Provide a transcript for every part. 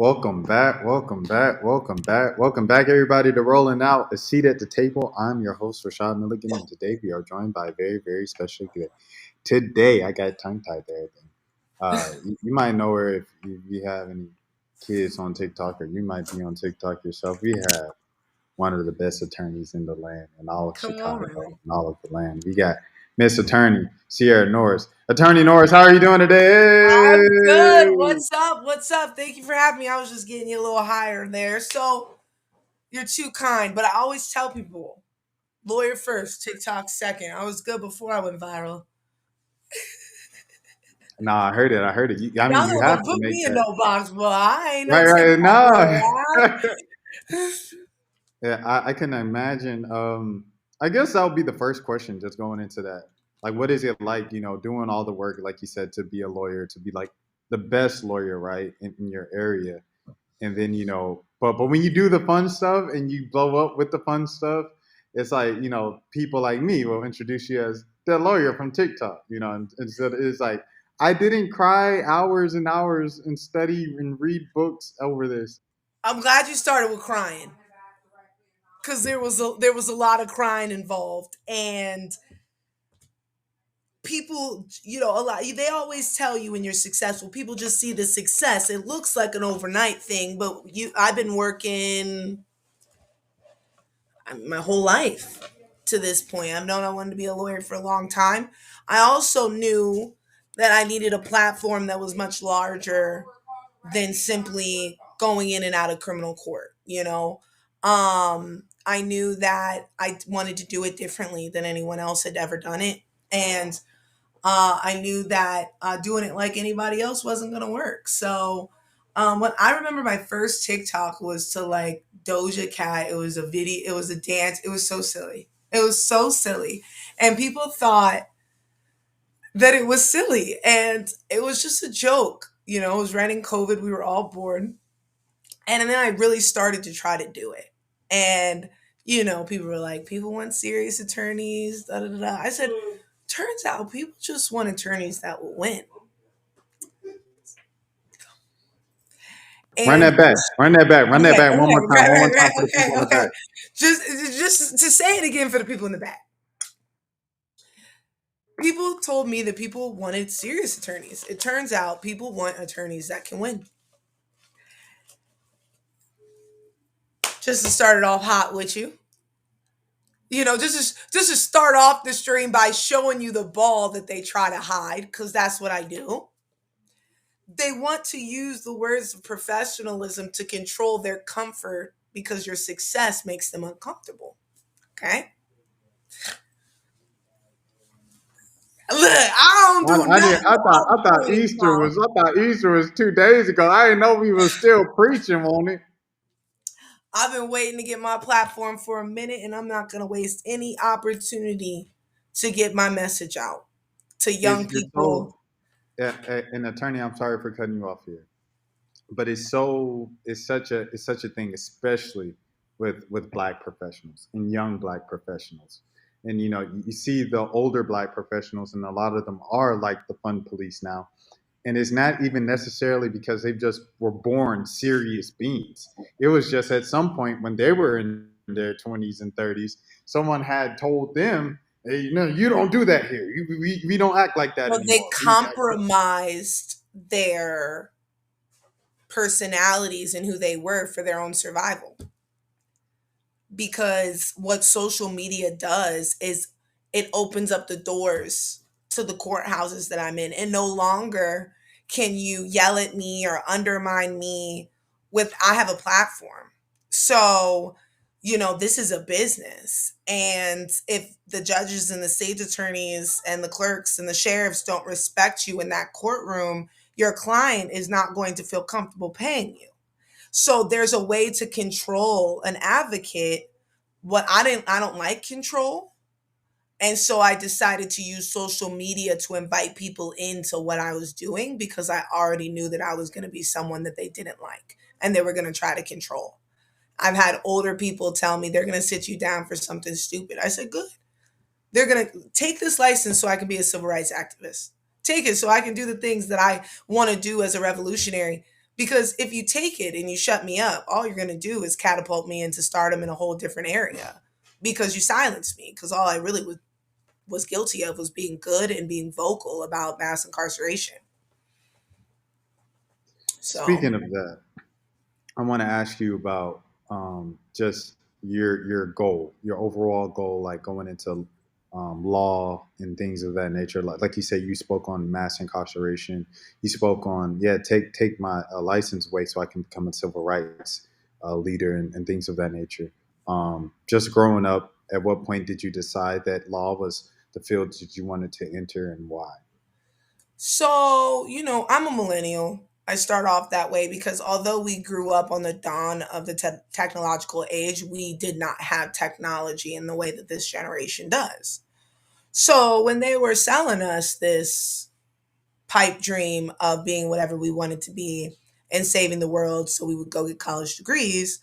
Welcome back, welcome back, welcome back, welcome back, everybody, to Rolling Out a Seat at the Table. I'm your host, Rashad Milligan, and today we are joined by a very, very special guest. Today, I got tongue tied there. You might know her if you have any kids on TikTok, or you might be on TikTok yourself. We have one of the best attorneys in the land, in all of Come Chicago, on. and all of the land. We got Miss Attorney Cierra Norris. Attorney Norris, how are you doing today? I'm good. What's up? What's up? Thank you for having me. I was just getting you a little higher there. So you're too kind, but I always tell people lawyer first, TikTok second. I was good before I went viral. Nah, I heard it. I heard it. I mean, Y'all you not have gonna to put make me in that. no box, but I ain't no Right, right. TikTok No. lawyer. Yeah, I can imagine. I guess that would be the first question, just going into that. Like, what is it like, doing all the work, like you said, to be a lawyer, to be like the best lawyer, right, in your area, and then but when you do the fun stuff and you blow up with the fun stuff, it's like people like me will introduce you as the lawyer from TikTok, and so it's like I didn't cry hours and hours and study and read books over this. I'm glad you started with crying. Cause there was a lot of crying involved. And people, a lot, they always tell you when you're successful, people just see the success. It looks like an overnight thing, but I've been working my whole life to this point. I've known I wanted to be a lawyer for a long time. I also knew that I needed a platform that was much larger than simply going in and out of criminal court. I knew that I wanted to do it differently than anyone else had ever done it. And I knew that doing it like anybody else wasn't going to work. So, when I remember my first TikTok was to like Doja Cat. It was a video. It was a dance. It was so silly. It was so silly, and people thought that it was silly, and it was just a joke. It was right in COVID. We were all bored, and then I really started to try to do it, and people were like, people want serious attorneys. Da da da. Da. I said, turns out people just want attorneys that will win. Run And that back, run that back, run that okay, back one okay, more time, right, one more right, time right. for the Okay, people in the okay. back. Just to say it again for the people in the back. People told me that people wanted serious attorneys. It turns out people want attorneys that can win. Just to start it off hot with you. Just to start off the stream by showing you the ball that they try to hide, because that's what I do. They want to use the words of professionalism to control their comfort because your success makes them uncomfortable. Okay? Look, I don't do I did. nothing without pointing, Mom. I thought Easter was 2 days ago. I didn't know we were still preaching on it. I've been waiting to get my platform for a minute, and I'm not going to waste any opportunity to get my message out to young It's so. people. Yeah, an attorney. I'm sorry for cutting you off here, but it's such a thing, especially with black professionals and young black professionals. And you see the older black professionals, and a lot of them are like the fun police now. And it's not even necessarily because they just were born serious beings. It was just at some point when they were in their 20s and 30s, someone had told them, hey, you don't do that here. We don't act like that Well, they anymore. compromised their personalities and who they were for their own survival. Because what social media does is it opens up the doors to the courthouses that I'm in, and no longer can you yell at me or undermine me with I have a platform. So, this is a business. And if the judges and the state attorneys and the clerks and the sheriffs don't respect you in that courtroom, your client is not going to feel comfortable paying you. So there's a way to control an advocate. I don't like control. And so I decided to use social media to invite people into what I was doing because I already knew that I was going to be someone that they didn't like and they were going to try to control. I've had older people tell me they're going to sit you down for something stupid. I said, good. They're going to take this license so I can be a civil rights activist. Take it so I can do the things that I want to do as a revolutionary. Because if you take it and you shut me up, all you're going to do is catapult me into stardom in a whole different area because you silenced me. Because all I really was guilty of was being good and being vocal about mass incarceration. So, Speaking of that, I want to ask you about just your goal, your overall goal, like going into law and things of that nature. Like you said, you spoke on mass incarceration. You spoke on take my license away so I can become a civil rights leader and things of that nature. Just growing up, at what point did you decide that law was the field that you wanted to enter and why? I'm a millennial. I start off that way because although we grew up on the dawn of the technological age, we did not have technology in the way that this generation does. So when they were selling us this pipe dream of being whatever we wanted to be and saving the world so we would go get college degrees,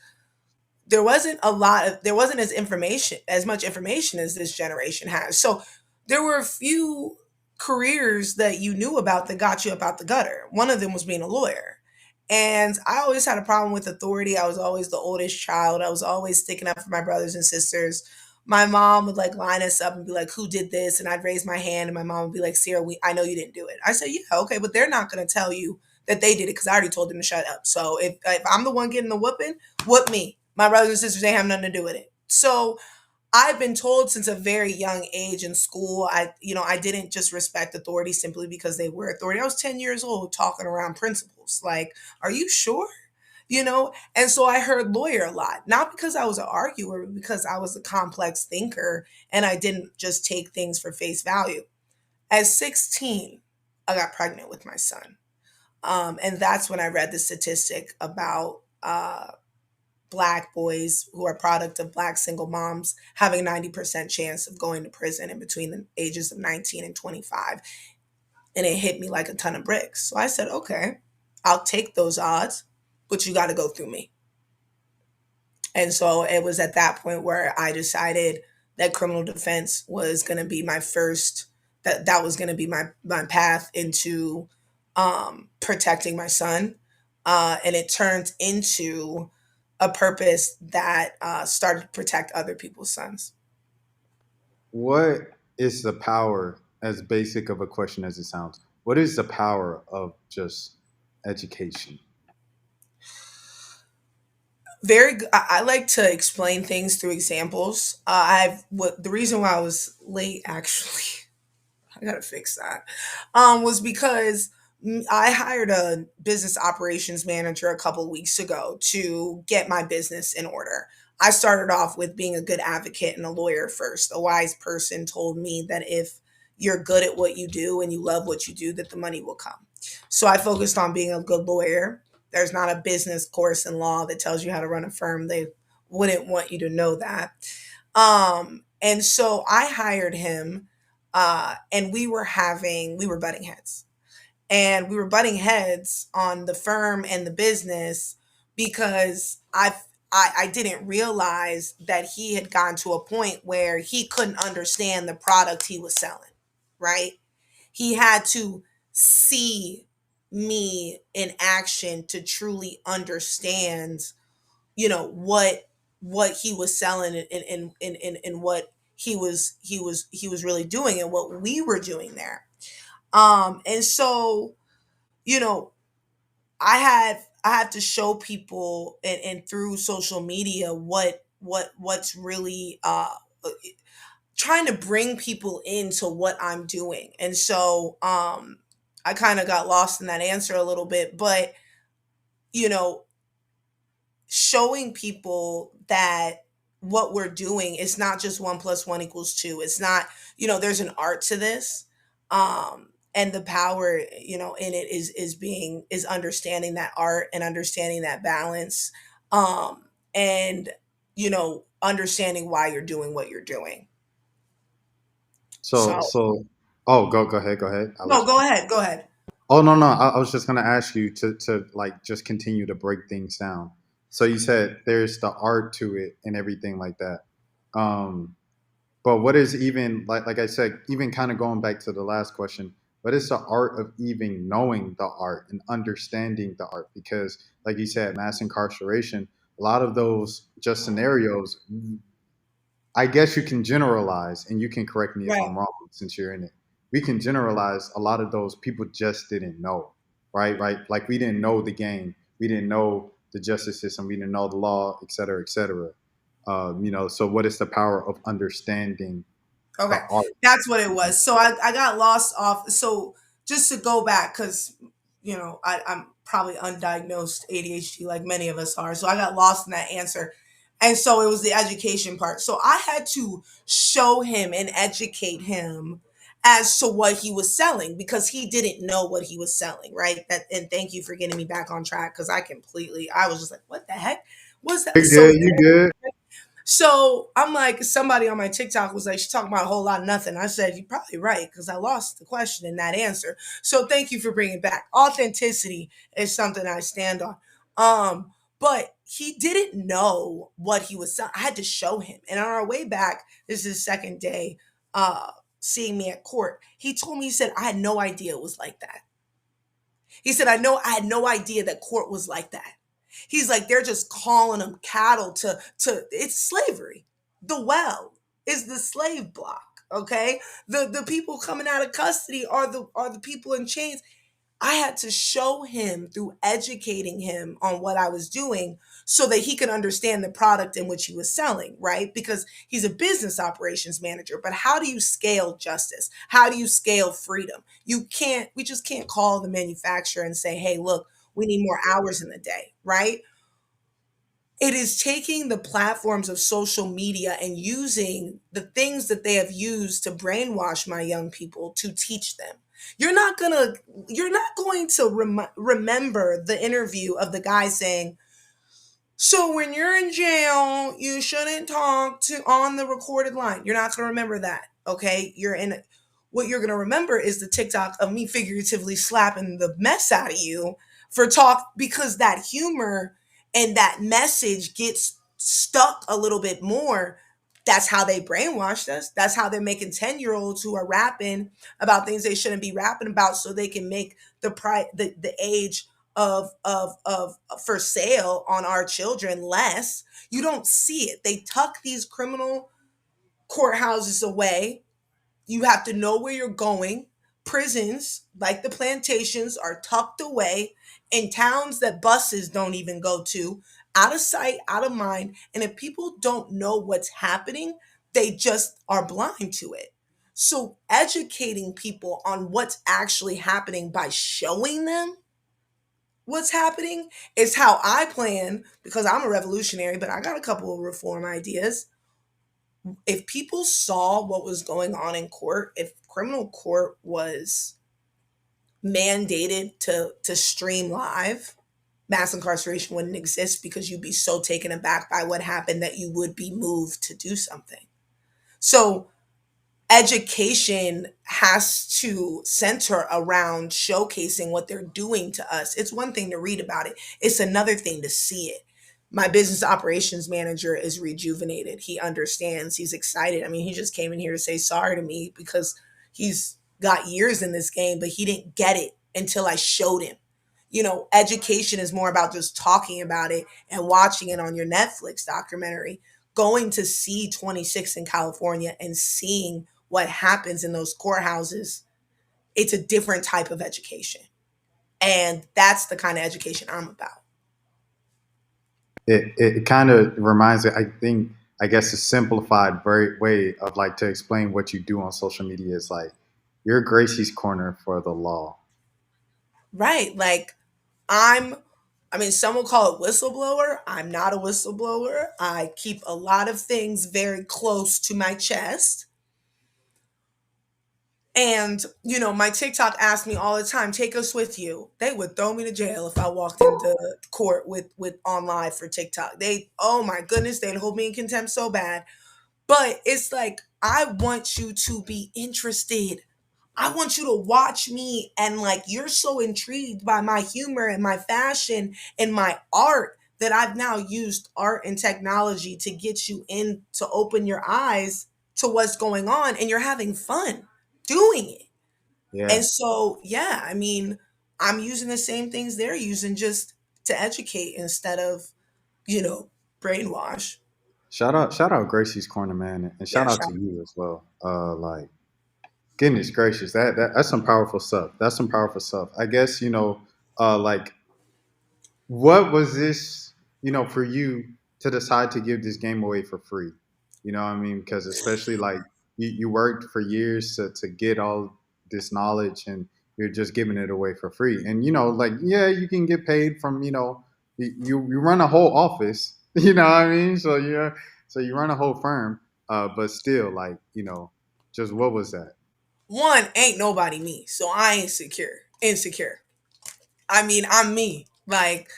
there wasn't as much information as this generation has. So there were a few careers that you knew about that got you up out the gutter. One of them was being a lawyer. And I always had a problem with authority. I was always the oldest child. I was always sticking up for my brothers and sisters. My mom would like line us up and be like, "Who did this?" And I'd raise my hand, and my mom would be like, "Sierra, I know you didn't do it." I said, "Yeah, okay, but they're not going to tell you that they did it because I already told them to shut up. So if I'm the one getting the whooping, whoop me. My brothers and sisters ain't have nothing to do with it." So I've been told since a very young age in school, I didn't just respect authority simply because they were authority. I was 10 years old talking around principles. Like, are you sure? And so I heard lawyer a lot, not because I was an arguer, but because I was a complex thinker and I didn't just take things for face value. At 16, I got pregnant with my son. And that's when I read the statistic about black boys who are product of black single moms having 90% chance of going to prison in between the ages of 19 and 25. And it hit me like a ton of bricks. So I said, okay, I'll take those odds, but you got to go through me. And so it was at that point where I decided that criminal defense was going to be my first, that was going to be my path into protecting my son. And it turned into a purpose that started to protect other people's sons. What is the power, as basic of a question as it sounds, what is the power of just education? I like to explain things through examples. I've what the reason why I was late actually I gotta fix that. Was because I hired a business operations manager a couple of weeks ago to get my business in order. I started off with being a good advocate and a lawyer first. A wise person told me that if you're good at what you do and you love what you do, that the money will come. So I focused on being a good lawyer. There's not a business course in law that tells you how to run a firm. They wouldn't want you to know that. And so I hired him, and we were butting heads. And we were butting heads on the firm and the business because I didn't realize that he had gotten to a point where he couldn't understand the product he was selling, right? He had to see me in action to truly understand, what he was selling and what he was really doing and what we were doing there. And so, you know, I had to show people and through social media what's really trying to bring people into what I'm doing. And so I kind of got lost in that answer a little bit, but you know, showing people that what we're doing is not just one plus one equals two. It's not, there's an art to this. And the power, in it is understanding that art and understanding that balance. And, understanding why you're doing what you're doing. So, So so, oh, go ahead, go ahead. I'll let no, you go finish. ahead. Go ahead. Oh no, no, I was just gonna ask you to like just continue to break things down. So you said there's the art to it and everything like that. Um, but what is even like I said, even kind of going back to the last question, but it's the art of even knowing the art and understanding the art. Because, like you said, mass incarceration, a lot of those just scenarios, I guess you can generalize, and you can correct me if Right. I'm wrong since you're in it. We can generalize a lot of those people just didn't know, right? Right? Like we didn't know the game, we didn't know the justice system, we didn't know the law, et cetera, et cetera. So what is the power of understanding the Okay, art? that's what it was. So I got lost off. So just to go back, because I'm probably undiagnosed ADHD like many of us are. So I got lost in that answer, and so it was the education part. So I had to show him and educate him as to what he was selling because he didn't know what he was selling, right? That and thank you for getting me back on track because I was just like, what the heck was that? You So good? You good? so I'm like, somebody on my TikTok was like, she's talking about a whole lot of nothing. I said, you're probably right because I lost the question in that answer. So thank you for bringing it back. Authenticity is something I stand on. But he didn't know what he was selling. I had to show him. And on our way back, this is his second day seeing me at court. He told me, he said, I had no idea it was like that. He said, I had no idea that court was like that. He's like, they're just calling them cattle to it's slavery. The well is the slave block. Okay. The people coming out of custody are the people in chains. I had to show him through educating him on what I was doing so that he could understand the product in which he was selling, right? Because he's a business operations manager. But how do you scale justice? How do you scale freedom? We just can't call the manufacturer and say, hey, look, we need more hours in the day, right? It is taking the platforms of social media and using the things that they have used to brainwash my young people to teach them. You're not gonna, you're not going to remember the interview of the guy saying, so when you're in jail, you shouldn't talk to on the recorded line. You're not going to remember that. Okay? What you're going to remember is the TikTok of me figuratively slapping the mess out of you for talk because that humor and that message gets stuck a little bit more. That's how they brainwashed us. That's how they're making 10-year-olds who are rapping about things they shouldn't be rapping about so they can make the age of for sale on our children less. You don't see it. They tuck these criminal courthouses away. You have to know where you're going. Prisons, like the plantations, are tucked away in towns that buses don't even go to, out of sight, out of mind. And if people don't know what's happening, they just are blind to it. So, educating people on what's actually happening by showing them what's happening is how I plan because I'm a revolutionary, but I got a couple of reform ideas. If people saw what was going on in court, if criminal court was mandated to stream live, mass incarceration wouldn't exist because you'd be so taken aback by what happened that you would be moved to do something. So education has to center around showcasing what they're doing to us. It's one thing to read about it, it's another thing to see it. My business operations manager is rejuvenated. He understands, he's excited. I mean, he just came in here to say sorry to me because he's got years in this game, but he didn't get it until I showed him. Education is more about just talking about it and watching it on your Netflix documentary. Going to C26 in California and seeing what happens in those courthouses, it's a different type of education. And that's the kind of education I'm about. It kind of reminds me. I think, I guess, a simplified very way of like to explain what you do on social media is like you're Gracie's corner for the law. Right. Like, I'm, I mean, some will call it whistleblower. I'm not a whistleblower. I keep a lot of things very close to my chest. And, my TikTok asked me all the time, take us with you. They would throw me to jail if I walked into court with on live for TikTok. Oh my goodness, they'd hold me in contempt so bad. But it's like, I want you to be interested. I want you to watch me and like you're so intrigued by my humor and my fashion and my art that I've now used art and technology to get you in to open your eyes to what's going on and you're having fun doing it. Yeah. And so, yeah, I mean, I'm using the same things they're using just to educate instead of, you know, brainwash. Shout out Gracie's Corner, man, and Yeah, shout out to you as well. Like goodness gracious, that's some powerful stuff. That's some powerful stuff. I guess like what was this, for you to decide to give this game away for free? You know what I mean? Because especially like you worked for years to get all this knowledge and you're just giving it away for free. And like yeah, you can get paid from, you run a whole office, you know what I mean? So yeah, so you run a whole firm, but still like, just what was that? one, ain't nobody me, so I ain't secure, insecure. I mean, I'm me. Like,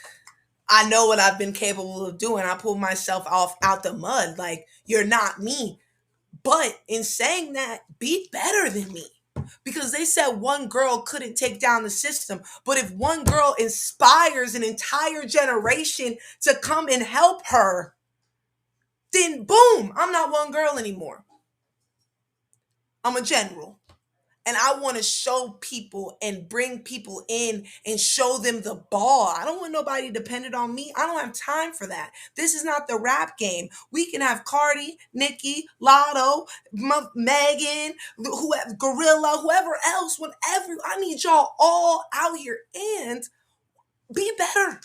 I know what I've been capable of doing. I pulled myself off out the mud. Like, you're not me. But in saying that, be better than me. Because they said one girl couldn't take down the system. But if one girl inspires an entire generation to come and help her, then boom, I'm not one girl anymore. I'm a general. And I want to show people and bring people in and show them the ball. I don't want nobody dependent on me. I don't have time for that. This is not the rap game. We can have Cardi, Nicki, Lotto, Megan, whoever, Gorilla, whoever else, whenever. I need y'all all out here and be better.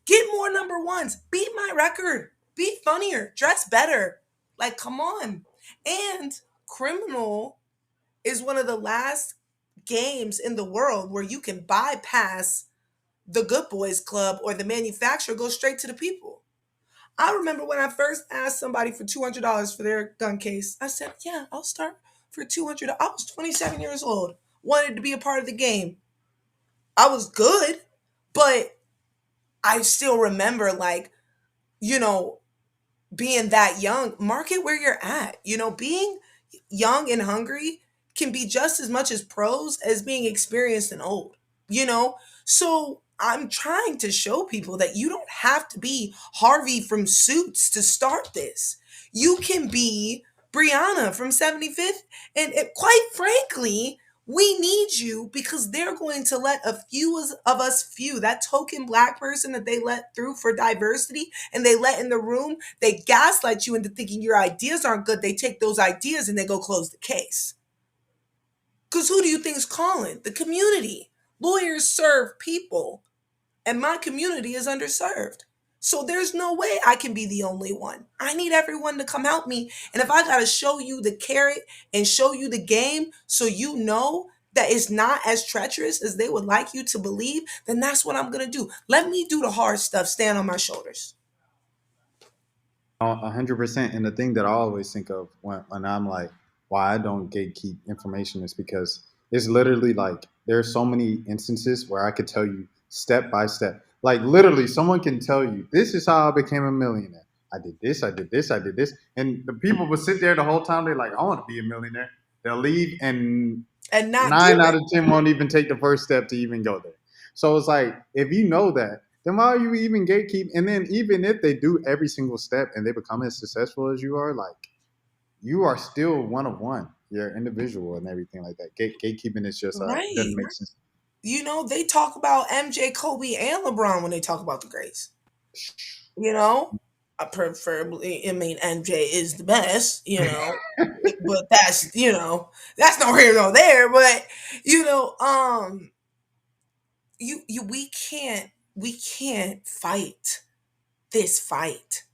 Get more number ones. Beat my record. Be funnier. Dress better. Like, come on. And Criminal is one of the last games in the world where you can bypass the good boys club or the manufacturer, go straight to the people. I remember when I first asked somebody for $200 for their gun case. I said, "Yeah, I'll start for 200." I was 27 years old, wanted to be a part of the game. I was good, but I still remember, like, you know, being that young. Market where you're at. Being young and hungry can be just as much as pros as being experienced and old, you know? So I'm trying to show people that you don't have to be Harvey from Suits to start this. You can be Brianna from 75th. And quite frankly, we need you because they're going to let a few of us, few, that token black person that they let through for diversity and they let in the room, they gaslight you into thinking your ideas aren't good. They take those ideas and they go close the case. Because who do you think is calling? The community. Lawyers serve people, and my community is underserved. So there's no way I can be the only one. I need everyone to come help me. And if I got to show you the carrot and show you the game so you know that it's not as treacherous as they would like you to believe, then that's what I'm going to do. Let me do the hard stuff, stand on my shoulders. 100%. And the thing that I always think of when I'm like, why I don't gatekeep information is because it's literally like there's so many instances where I could tell you step by step. Like literally, someone can tell you this is how I became a millionaire. I did this, I did this, I did this, and the people will sit there the whole time. They're like, I want to be a millionaire. They'll leave, and And not do 9 out of 10 won't even take the first step to even go there. So it's like if you know that, then why are you even gatekeep? And then even if they do every single step and they become as successful as you are, like you are still one of one. You're individual and everything like that. Gatekeeping is just it. Right. doesn't make sense. They talk about MJ, Kobe, and LeBron when they talk about the greats. You know, I preferably, I mean, MJ is the best, but that's no here nor there. But we can't fight this fight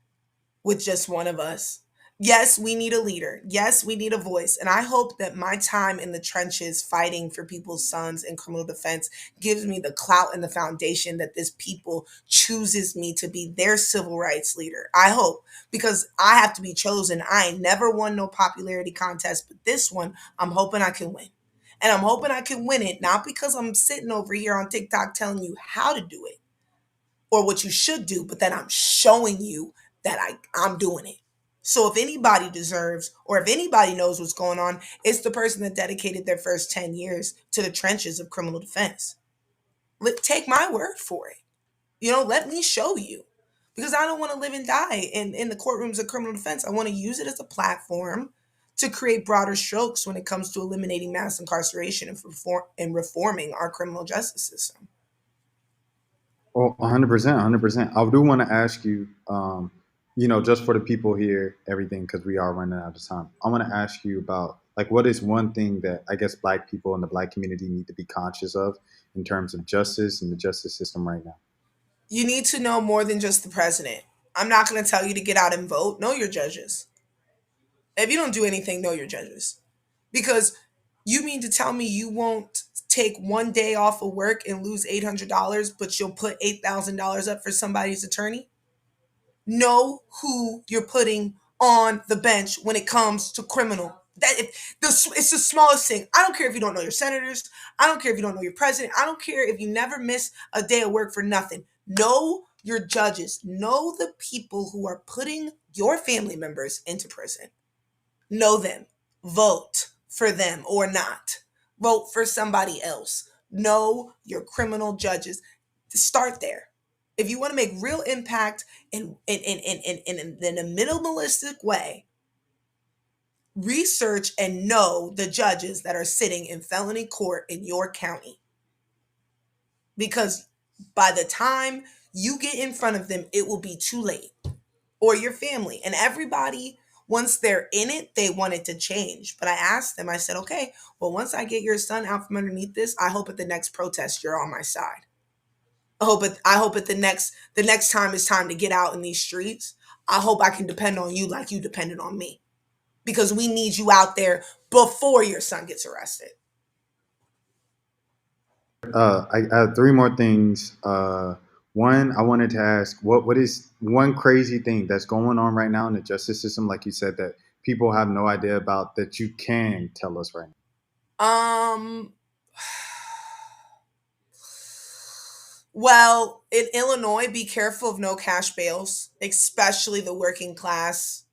with just one of us. Yes, we need a leader. Yes, we need a voice. And I hope that my time in the trenches fighting for people's sons in criminal defense gives me the clout and the foundation that this people chooses me to be their civil rights leader. I hope, because I have to be chosen. I ain't never won no popularity contest, but this one, I'm hoping I can win. And I'm hoping I can win it, not because I'm sitting over here on TikTok telling you how to do it or what you should do, but that I'm showing you that I'm doing it. So if anybody deserves, or if anybody knows what's going on, it's the person that dedicated their first 10 years to the trenches of criminal defense. Take my word for it. Let me show you. Because I don't want to live and die in the courtrooms of criminal defense. I want to use it as a platform to create broader strokes when it comes to eliminating mass incarceration and reforming our criminal justice system. Well, 100%, 100%. I do want to ask you, just for the people here, everything, because we are running out of time. I want to ask you about, like, what is one thing that I guess Black people in the Black community need to be conscious of in terms of justice and the justice system right now? You need to know more than just the president. I'm not going to tell you to get out and vote. Know your judges. If you don't do anything, know your judges. Because you mean to tell me you won't take one day off of work and lose $800, but you'll put $8,000 up for somebody's attorney? Know who you're putting on the bench when it comes to criminal. It's the smallest thing. I don't care if you don't know your senators. I don't care if you don't know your president. I don't care if you never miss a day of work for nothing. Know your judges. Know the people who are putting your family members into prison. Know them. Vote for them or not. Vote for somebody else. Know your criminal judges. Start there. If you want to make real impact in a minimalistic way, research and know the judges that are sitting in felony court in your county. Because by the time you get in front of them, it will be too late. Or your family. And everybody, once they're in it, they want it to change. But I asked them, I said, okay, well, once I get your son out from underneath this, I hope at the next protest you're on my side. I hope at the next time it's time to get out in these streets, I hope I can depend on you like you depended on me. Because we need you out there before your son gets arrested. I have three more things. One, I wanted to ask, what is one crazy thing that's going on right now in the justice system, like you said, that people have no idea about that you can tell us right Um well, in Illinois, be careful of no cash bails, especially the working class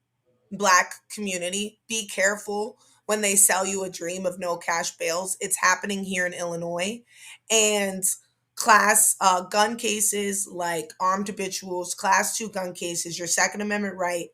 Black community. Be careful when they sell you a dream of no cash bails. It's happening here in Illinois. And class gun cases like armed habituals, class 2 gun cases, your Second Amendment right,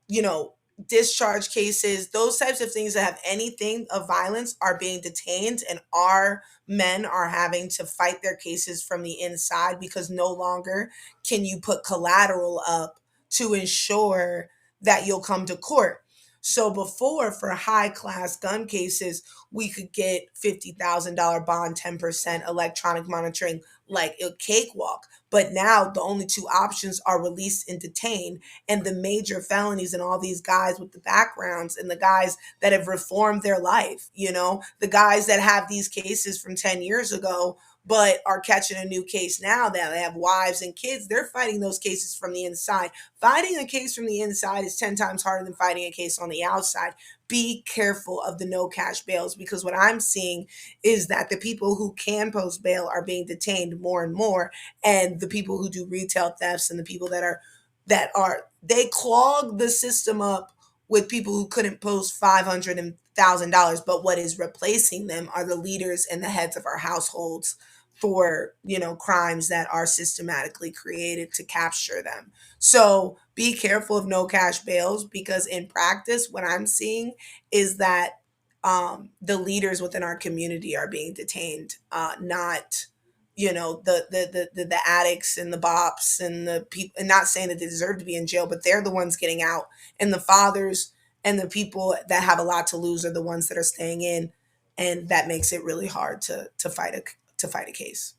you know, discharge cases, those types of things that have anything of violence are being detained, and our men are having to fight their cases from the inside because no longer can you put collateral up to ensure that you'll come to court. So before, for high class gun cases, we could get $50,000 bond, 10% electronic monitoring, like a cakewalk. But now the only two options are release and detain, and the major felonies and all these guys with the backgrounds and the guys that have reformed their life, the guys that have these cases from 10 years ago but are catching a new case now that they have wives and kids. They're fighting those cases from the inside. Fighting a case from the inside is 10 times harder than fighting a case on the outside. Be careful of the no cash bails, because what I'm seeing is that the people who can post bail are being detained more and more, and the people who do retail thefts and the people that are they clog the system up with people who couldn't post $500,000, but what is replacing them are the leaders and the heads of our households for crimes that are systematically created to capture them. So be careful of no cash bails, because in practice what I'm seeing is that the leaders within our community are being detained, not the addicts and the bops and the people. And not saying that they deserve to be in jail, but they're the ones getting out, and the fathers and the people that have a lot to lose are the ones that are staying in, and that makes it really hard to fight a case.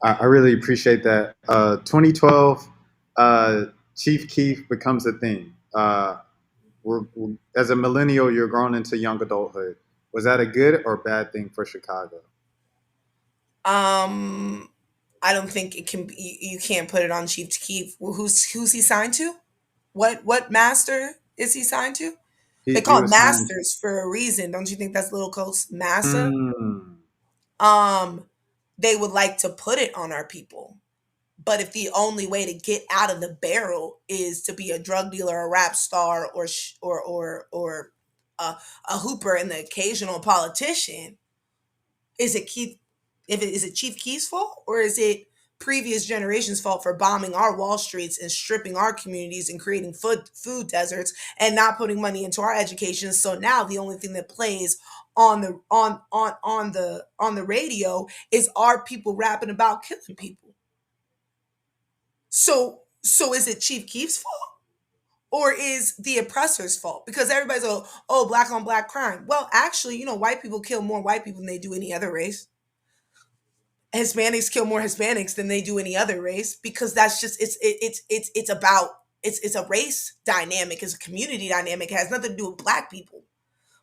now. I really appreciate that. 2012, uh, Chief Keef becomes a thing. As a millennial, you're grown into young adulthood. Was that a good or bad thing for Chicago? um I don't think it can be, you can't put it on Chief Keef. Well, who's he signed to? What master is he signed to? They He call it was signed. masters for a reason. Don't you think that's a little close? Massa. Mm. um they would like to put it on our people. But if the only way to get out of the barrel is to be a drug dealer, a rap star, or a hooper and the occasional politician, is it Keith? If it is it Chief Keef's fault, or is it previous generations' fault for bombing our Wall Streets and stripping our communities and creating food deserts and not putting money into our education. So now the only thing that plays on the radio is our people rapping about killing people. So is it Chief Keef's fault? Or is the oppressor's fault? Because everybody's oh, black on black crime. Well, actually, white people kill more white people than they do any other race. Hispanics kill more Hispanics than they do any other race, because that's just it's about it's a race dynamic, it's a community dynamic. It has nothing to do with black people.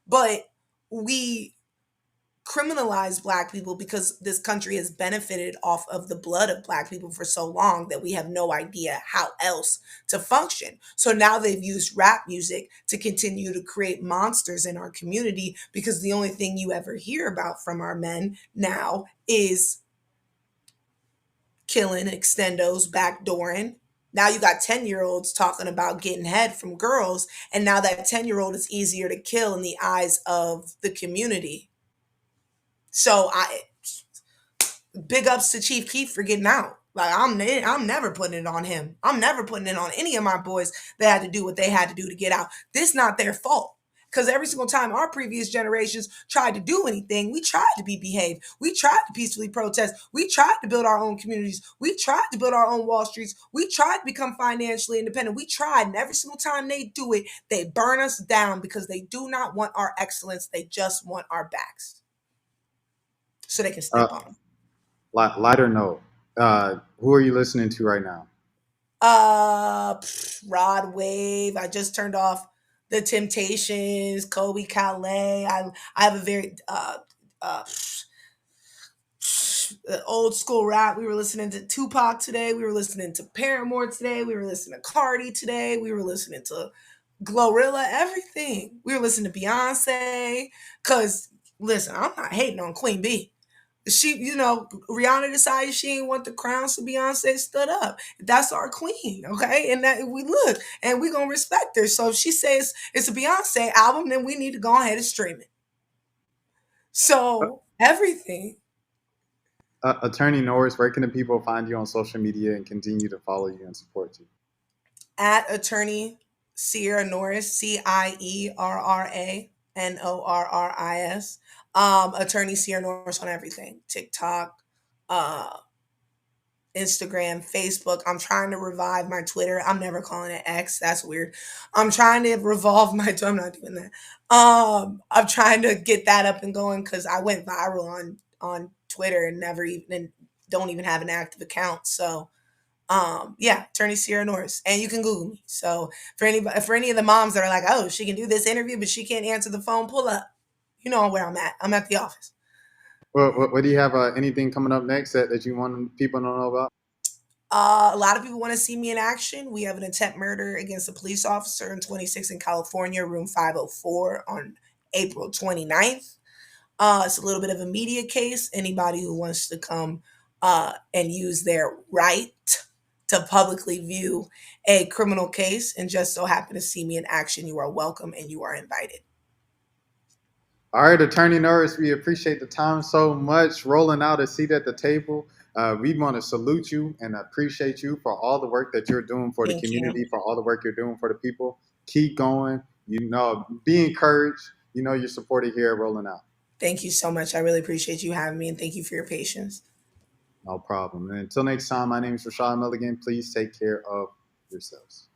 But we criminalize black people because this country has benefited off of the blood of black people for so long that we have no idea how else to function. So now they've used rap music to continue to create monsters in our community, because the only thing you ever hear about from our men now is killing, extendos, backdooring. Now you got 10-year-olds talking about getting head from girls, and now that 10-year-old is easier to kill in the eyes of the community. So big ups to Chief Keef for getting out. Like, I'm never putting it on him. I'm never putting it on any of my boys that had to do what they had to do to get out. This not their fault. Because every single time our previous generations tried to do anything, we tried to be behaved. We tried to peacefully protest. We tried to build our own communities. We tried to build our own Wall Streets. We tried to become financially independent. We tried, and every single time they do it, they burn us down because they do not want our excellence. They just want our backs so they can step Uh, on them. Lighter note. Who are you listening to right now? Rod Wave. I just turned off the Temptations, Kobe Calais. I have a very uh old school rap. We were listening to Tupac today. We were listening to Paramore today. We were listening to Cardi today. We were listening to Glorilla. Everything. We were listening to Beyonce. Cause listen, I'm not hating on Queen B. Rihanna decided she didn't want the crown, so Beyonce stood up. That's our queen, okay? And that we look, and we gonna respect her. So if she says it's a Beyonce album, then we need to go ahead and stream it. So everything Attorney Norris, where can the people find you on social media and continue to follow you and support you? at attorney Cierra Norris, CIERRA NORRIS. Attorney Cierra Norris on everything: TikTok, uh, Instagram, Facebook. I'm trying to revive my Twitter. I'm never calling it X. That's weird. I'm trying to revolve my. I'm not doing that. I'm trying to get that up and going because I went viral on Twitter and never even and don't even have an active account. So yeah, Attorney Cierra Norris, and you can Google me. So for any of the moms that are like, oh, she can do this interview, but she can't answer the phone, pull up. You know where I'm at. I'm at the office. Well, what do you have? Anything coming up next that you want people to know about? A lot of people want to see me in action. We have an attempt murder against a police officer in 26 in California, room 504 on April 29th. It's a little bit of a media case. Anybody who wants to come and use their right to publicly view a criminal case and just so happen to see me in action, you are welcome and you are invited. All right, Attorney Norris, we appreciate the time so much. Rolling out a seat at the table. We want to salute you and appreciate you for all the work that you're doing for the Thank you. community, for all the work you're doing for the people. Keep going. Be encouraged. You're supported here at Rolling Out. Thank you so much. I really appreciate you having me and thank you for your patience. No problem. And until next time, my name is Rashad Milligan. Please take care of yourselves.